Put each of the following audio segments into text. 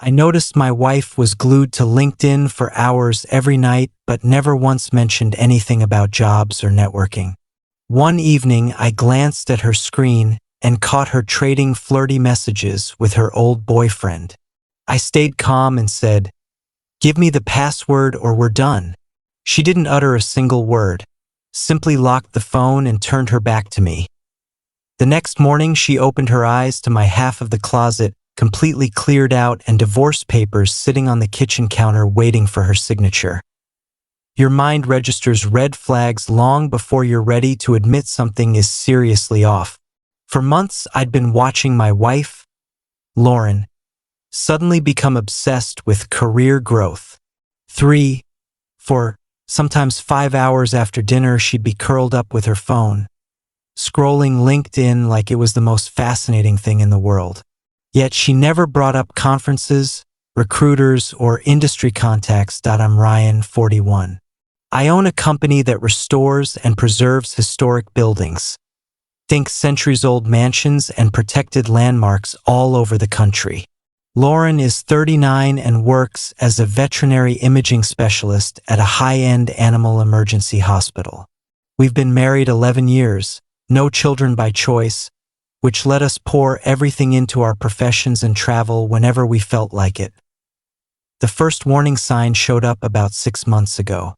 I noticed my wife was glued to LinkedIn for hours every night, but never once mentioned anything about jobs or networking. One evening, I glanced at her screen and caught her trading flirty messages with her old boyfriend. I stayed calm and said, "Give me the password or we're done." She didn't utter a single word, simply locked the phone and turned her back to me. The next morning, she opened her eyes to my half of the closet completely cleared out and divorce papers sitting on the kitchen counter waiting for her signature. Your mind registers red flags long before you're ready to admit something is seriously off. For months, I'd been watching my wife, Lauren, suddenly become obsessed with career growth. 3, 4, sometimes 5 hours after dinner, she'd be curled up with her phone, scrolling LinkedIn like it was the most fascinating thing in the world. Yet she never brought up conferences, recruiters, or industry contacts. I'm Ryan, 41. I own a company that restores and preserves historic buildings. Think centuries-old mansions and protected landmarks all over the country. Lauren is 39 and works as a veterinary imaging specialist at a high-end animal emergency hospital. We've been married 11 years, no children by choice, which let us pour everything into our professions and travel whenever we felt like it. The first warning sign showed up about 6 months ago.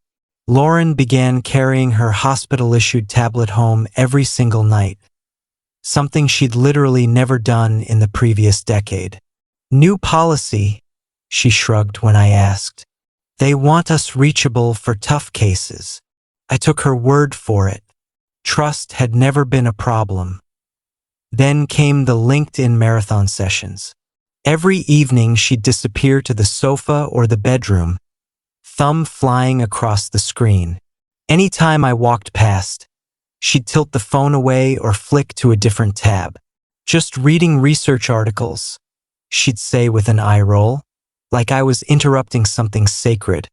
Lauren began carrying her hospital-issued tablet home every single night, something she'd literally never done in the previous decade. "New policy," she shrugged when I asked. "They want us reachable for tough cases." I took her word for it. Trust had never been a problem. Then came the LinkedIn marathon sessions. Every evening she'd disappear to the sofa or the bedroom, thumb flying across the screen. Anytime I walked past, she'd tilt the phone away or flick to a different tab. "Just reading research articles," she'd say with an eye roll, like I was interrupting something sacred.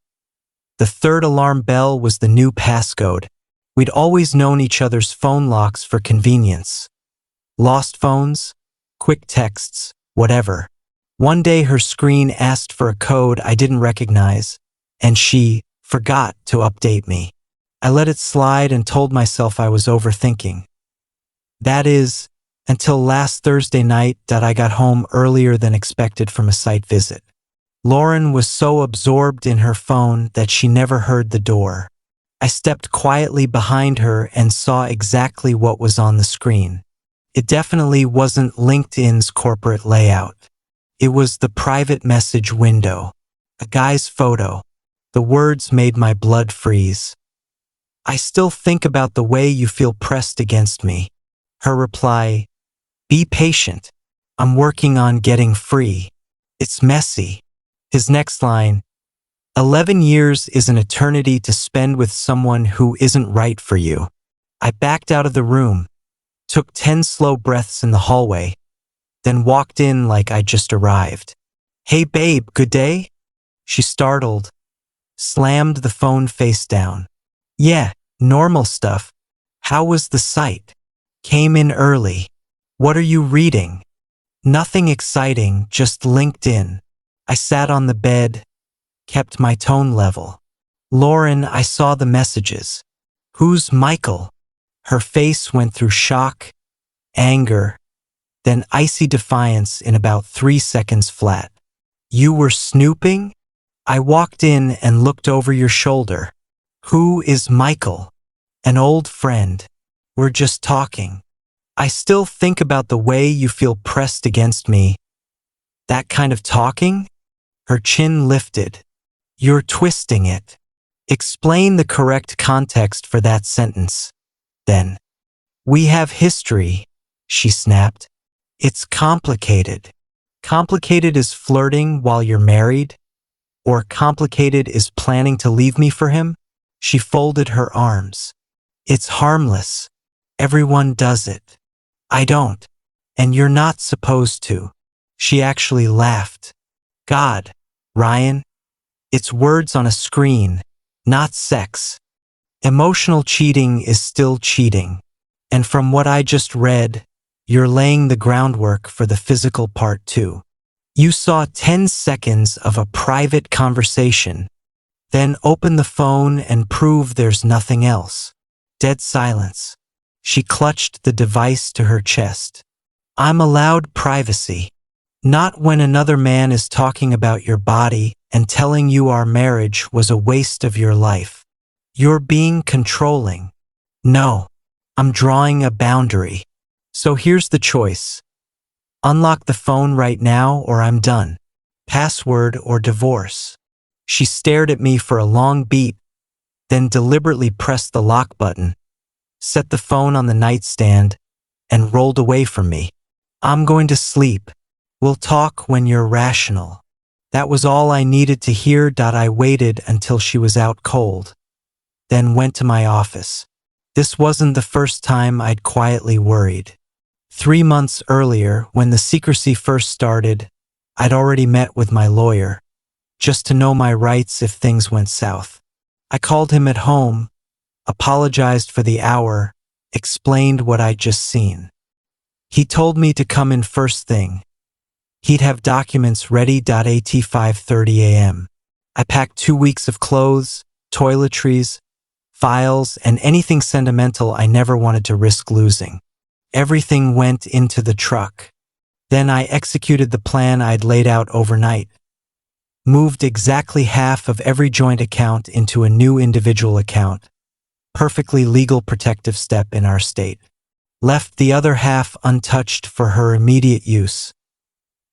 The third alarm bell was the new passcode. We'd always known each other's phone locks for convenience. Lost phones, quick texts, whatever. One day her screen asked for a code I didn't recognize, and she forgot to update me. I let it slide and told myself I was overthinking. That is, until last Thursday night that I got home earlier than expected from a site visit. Lauren was so absorbed in her phone that she never heard the door. I stepped quietly behind her and saw exactly what was on the screen. It definitely wasn't LinkedIn's corporate layout. It was the private message window. A guy's photo. The words made my blood freeze. "I still think about the way you feel pressed against me." Her reply, "Be patient. I'm working on getting free. It's messy." His next line, 11 years is an eternity to spend with someone who isn't right for you." I backed out of the room, took 10 slow breaths in the hallway, then walked in like I just arrived. "Hey babe, good day?" She startled, slammed the phone face down. "Yeah, normal stuff. How was the site?" "Came in early." "What are you reading?" "Nothing exciting, just LinkedIn." I sat on the bed, kept my tone level. "Lauren, I saw the messages." "Who's Michael?" Her face went through shock, anger, then icy defiance in about 3 seconds flat. "You were snooping?" "I walked in and looked over your shoulder." "Who is Michael?" "An old friend. We're just talking." "I still think about the way you feel pressed against me." "That kind of talking?" Her chin lifted. "You're twisting it." "Explain the correct context for that sentence, then." "We have history," she snapped. "It's complicated." "Complicated is flirting while you're married? Or complicated is planning to leave me for him?" She folded her arms. "It's harmless. Everyone does it. I don't. And you're not supposed to." She actually laughed. "God, Ryan, it's words on a screen, not sex. Emotional cheating is still cheating. And from what I just read, you're laying the groundwork for the physical part too." You saw 10 seconds of a private conversation, then open the phone and prove there's nothing else. Dead silence. She clutched the device to her chest. I'm allowed privacy. Not when another man is talking about your body and telling you our marriage was a waste of your life. You're being controlling. No, I'm drawing a boundary. So here's the choice. Unlock the phone right now or I'm done. Password or divorce. She stared at me for a long beat, then deliberately pressed the lock button, set the phone on the nightstand, and rolled away from me. I'm going to sleep. We'll talk when you're rational. That was all I needed to hear. I waited until she was out cold, then went to my office. This wasn't the first time I'd quietly worried. 3 months earlier, when the secrecy first started, I'd already met with my lawyer, just to know my rights if things went south. I called him at home, apologized for the hour, explained what I'd just seen. He told me to come in first thing. He'd have documents ready. At 5:30 a.m. I packed 2 weeks of clothes, toiletries, files, and anything sentimental I never wanted to risk losing. Everything went into the truck. Then I executed the plan I'd laid out overnight. Moved exactly half of every joint account into a new individual account, perfectly legal protective step in our state. Left the other half untouched for her immediate use.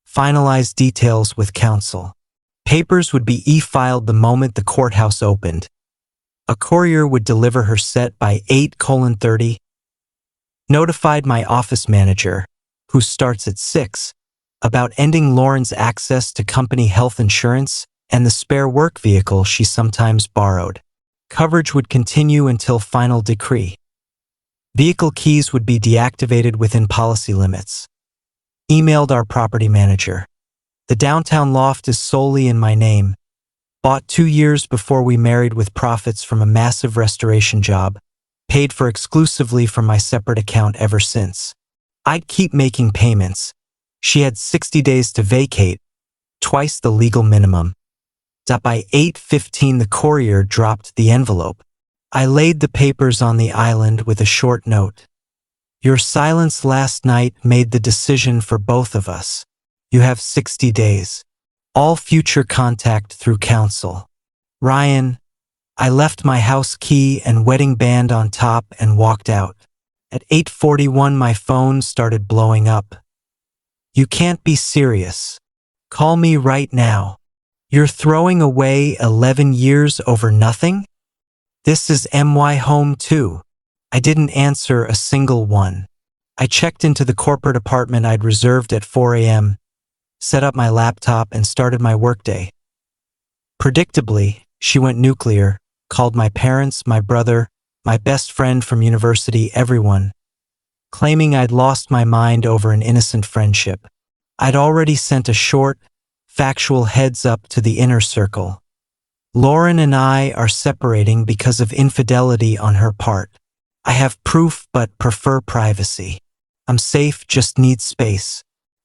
Finalized details with counsel. Papers would be e-filed the moment the courthouse opened. A courier would deliver her set by 8:30. Notified my office manager, who starts at 6, about ending Lauren's access to company health insurance and the spare work vehicle she sometimes borrowed. Coverage would continue until final decree. Vehicle keys would be deactivated within policy limits. Emailed our property manager. The downtown loft is solely in my name. Bought 2 years before we married with profits from a massive restoration job. Paid for exclusively from my separate account ever since. I'd keep making payments. She had 60 days to vacate, twice the legal minimum. By 8:15 the courier dropped the envelope. I laid the papers on the island with a short note. Your silence last night made the decision for both of us. You have 60 days. All future contact through counsel. Ryan, I left my house key and wedding band on top and walked out. At 8:41 my phone started blowing up. You can't be serious. Call me right now. You're throwing away 11 years over nothing? This is my home too. I didn't answer a single one. I checked into the corporate apartment I'd reserved at 4 a.m., set up my laptop and started my workday. Predictably, she went nuclear, called my parents, my brother, my best friend from university, everyone, claiming I'd lost my mind over an innocent friendship. I'd already sent a short, factual heads up to the inner circle. Lauren and I are separating because of infidelity on her part. I have proof but prefer privacy. I'm safe, just need space.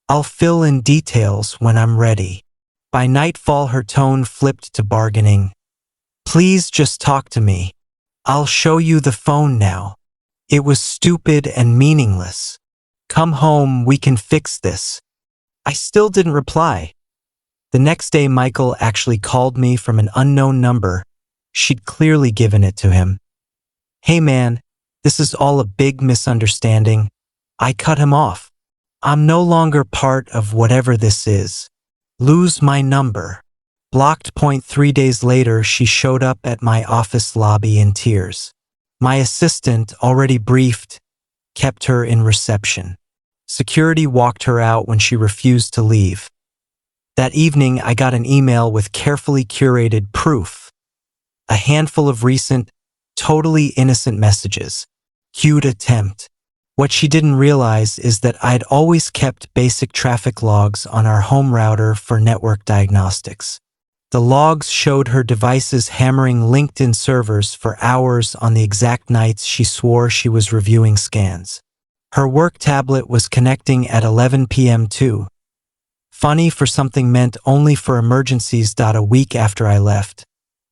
I'll fill in details when I'm ready. By nightfall her tone flipped to bargaining. Please just talk to me. I'll show you the phone now. It was stupid and meaningless. Come home, we can fix this. I still didn't reply. The next day Michael actually called me from an unknown number. She'd clearly given it to him. Hey man, this is all a big misunderstanding. I cut him off. I'm no longer part of whatever this is. Lose my number. Blocked. 3 days later, she showed up at my office lobby in tears. My assistant, already briefed, kept her in reception. Security walked her out when she refused to leave. That evening, I got an email with carefully curated proof. A handful of recent, totally innocent messages. Cute attempt. What she didn't realize is that I'd always kept basic traffic logs on our home router for network diagnostics. The logs showed her devices hammering LinkedIn servers for hours on the exact nights she swore she was reviewing scans. Her work tablet was connecting at 11 p.m. too. Funny for something meant only for emergencies. A week after I left,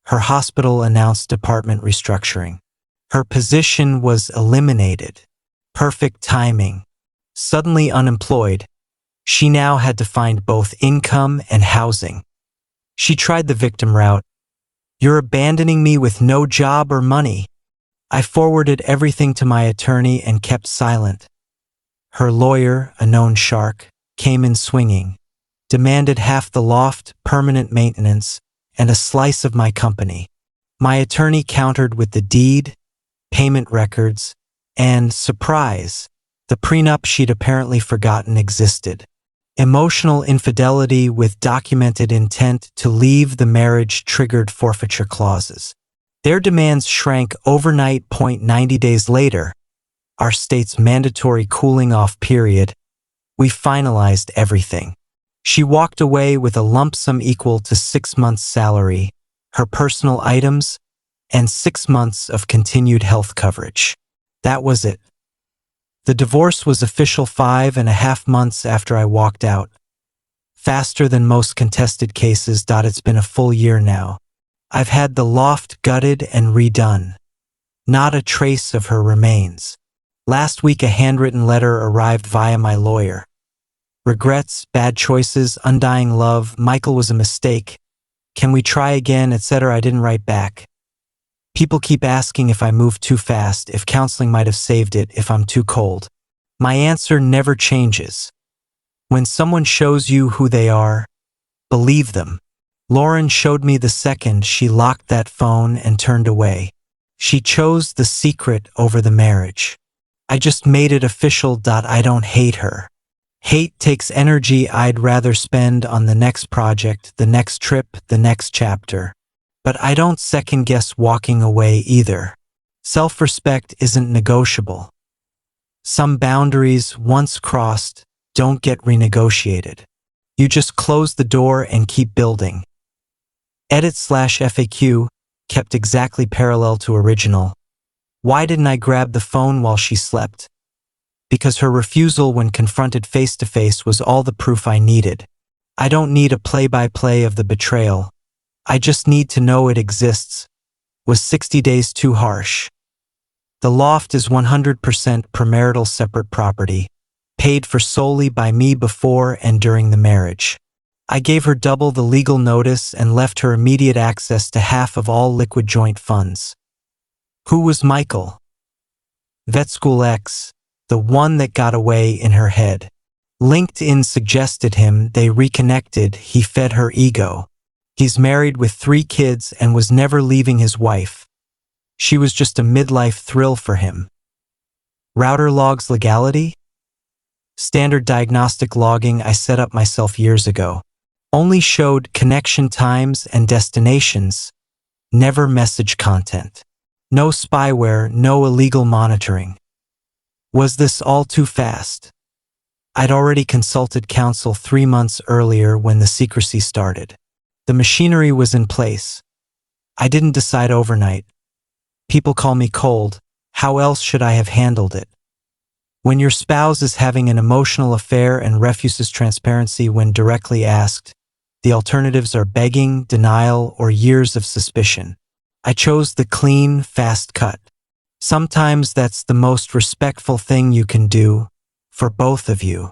her hospital announced department restructuring. Her position was eliminated. Perfect timing. Suddenly unemployed, she now had to find both income and housing. She tried the victim route. You're abandoning me with no job or money. I forwarded everything to my attorney and kept silent. Her lawyer, a known shark, came in swinging, demanded half the loft, permanent maintenance, and a slice of my company. My attorney countered with the deed, payment records, and, surprise, the prenup she'd apparently forgotten existed. Emotional infidelity with documented intent to leave the marriage triggered forfeiture clauses. Their demands shrank overnight. 90 days later, our state's mandatory cooling-off period, we finalized everything. She walked away with a lump sum equal to 6 months' salary, her personal items, and 6 months of continued health coverage. That was it. The divorce was official 5.5 months after I walked out. Faster than most contested cases. It's been a full year now. I've had the loft gutted and redone. Not a trace of her remains. Last week a handwritten letter arrived via my lawyer. Regrets, bad choices, undying love, Michael was a mistake. Can we try again, etc. I didn't write back. People keep asking if I moved too fast, if counseling might have saved it, if I'm too cold. My answer never changes. When someone shows you who they are, believe them. Lauren showed me the second she locked that phone and turned away. She chose the secret over the marriage. I just made it official. I don't hate her. Hate takes energy I'd rather spend on the next project, the next trip, the next chapter. But I don't second-guess walking away either. Self-respect isn't negotiable. Some boundaries, once crossed, don't get renegotiated. You just close the door and keep building. Edit/FAQ, kept exactly parallel to original. Why didn't I grab the phone while she slept? Because her refusal when confronted face-to-face was all the proof I needed. I don't need a play-by-play of the betrayal. I just need to know it exists. Was 60 days too harsh? The loft is 100% premarital separate property, paid for solely by me before and during the marriage. I gave her double the legal notice and left her immediate access to half of all liquid joint funds. Who was Michael? Vet school ex, the one that got away in her head. LinkedIn suggested him, they reconnected, he fed her ego. He's married with 3 kids and was never leaving his wife. She was just a midlife thrill for him. Router logs legality? Standard diagnostic logging I set up myself years ago. Only showed connection times and destinations, never message content. No spyware, no illegal monitoring. Was this all too fast? I'd already consulted counsel 3 months earlier when the secrecy started. The machinery was in place. I didn't decide overnight. People call me cold. How else should I have handled it? When your spouse is having an emotional affair and refuses transparency when directly asked, the alternatives are begging, denial, or years of suspicion. I chose the clean, fast cut. Sometimes that's the most respectful thing you can do for both of you.